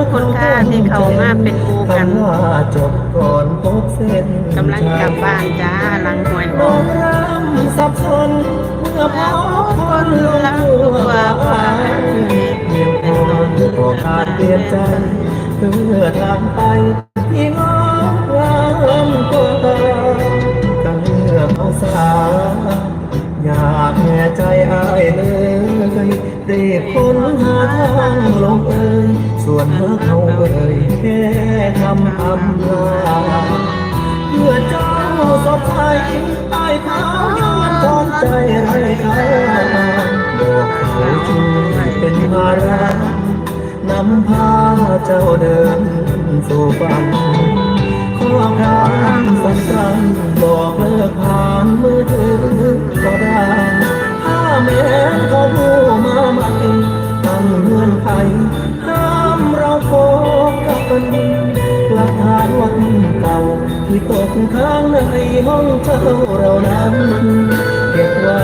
อบคุณค่ะที่เขามาเป็นหมู่กันจบก่อนพบเส้นกำลังกลับบ้านจ้าหลังหวยออกสับสนเมื่อพแล้วพบบคนคนลงรักตัวตัวว่าว่าเพียงพอขอการเปลี่ยนใจเพื่อทางไปที่งดงามกว่ากันเลือกเอาสาอยากแห่ใจอายเลยรีบค้นหาทางลงส่วนเมื่อเขาแค่ทำอำลาเมื่อเจ้าสดใสใต้เท้าย้อนตอนใจไร้ค่าบอกเขาจูเป็นภาระนำพาเจ้าเดินสู่ฝันข้อความสั้นๆบอกเลิกผ่านมือถือก็ได้ถ้าแม้เขาพูดมาใหม่ตั้งเงื่อนไขห้ามเราพบกันหลักฐานวันเก่าที่ตกค้างในห้องเช่าเรานั้นเก็บไว้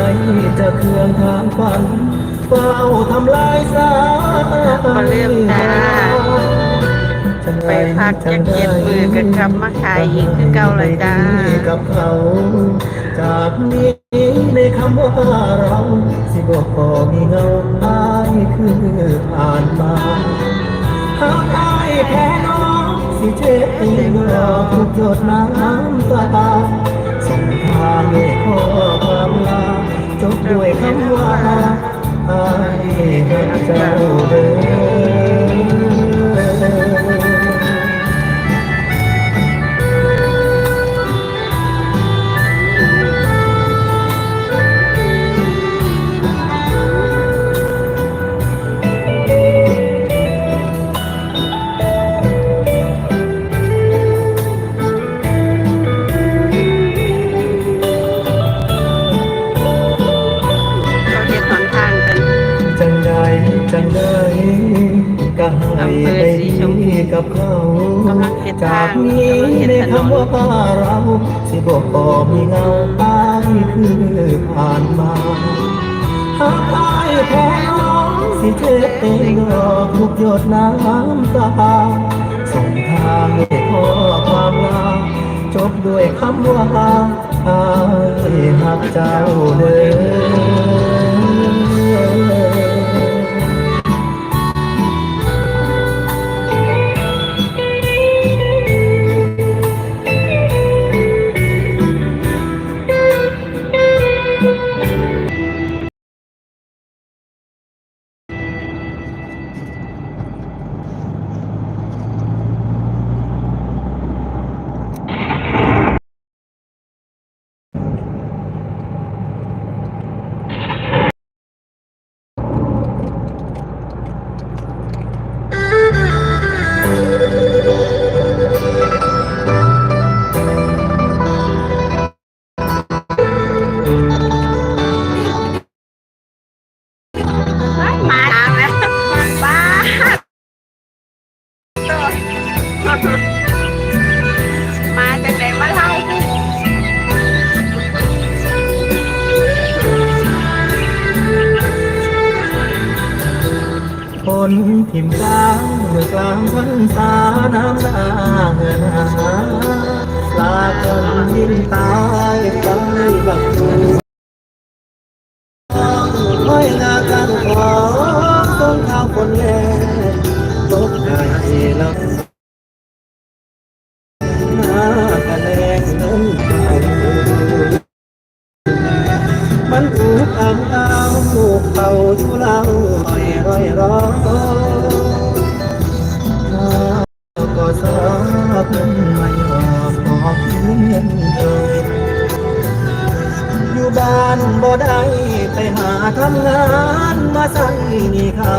จะเครื่องทางฝันเฝ้าทำลายสามาเริ่มจ้าไปพักจาก7 มื้อก็กลับมาขายอีกคือเก่าเลยจ้ากับเขาจากนี้ในคำว่าเราสิบอกพอมีเงาอายคือผ่านมาหากอายแพ้น้องสิเจ็บเองรอทุกหยดน้ำตาส่งทางด้วยข้อความลาจบด้วยคำว่าอายรักเจ้าเดิน เขาเฮ็ดหนทางกันจังใดจังใดก็ให้ไปดีกับเขากำลังเฮ็ดทาจากงนี้กำลังเฮ็ดในถนนคำว่าเราสิบอกพอมีเงาอายคือผ่านมาหากอายแพ้น้องสิเจ็บเองรอทุกหยดน้ำตาส่งทางด้วยข้อความลาจบด้วยคำว่าอายหักเจ้าเดิน มาทางแล้วป้ามาจากไหนมาเล่าคนทิมกลางเมื่อกลางพรรษาน้ำตาเงินหาลาคนยินตายไปบักตูห้อยนาการขอต้นข้าวคนแก่ตกได้ลำหน้ากระแนงเงินไทยมันถูกอ่างเอาถูกเป่าทุเลาลอยร้อยร้องก็สาบไม่ออกบอกเพื่อนเอ่ยอยู่บ้านบ่ได้ไปหาทำงานมาใส่นี่เขา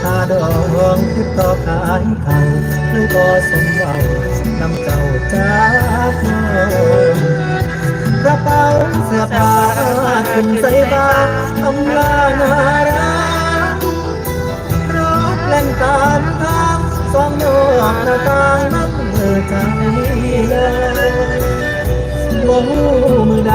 ถ้าดองคิดต่อขายเขาเลยบ่สมหวังนำเจ้าจากน้องกระเป๋าเสื้อผ้าขึ้นใส่บาทำลานารักรถเล่นตามทางสองนอกหน้าต่างนับมือใจเลยลงมือใด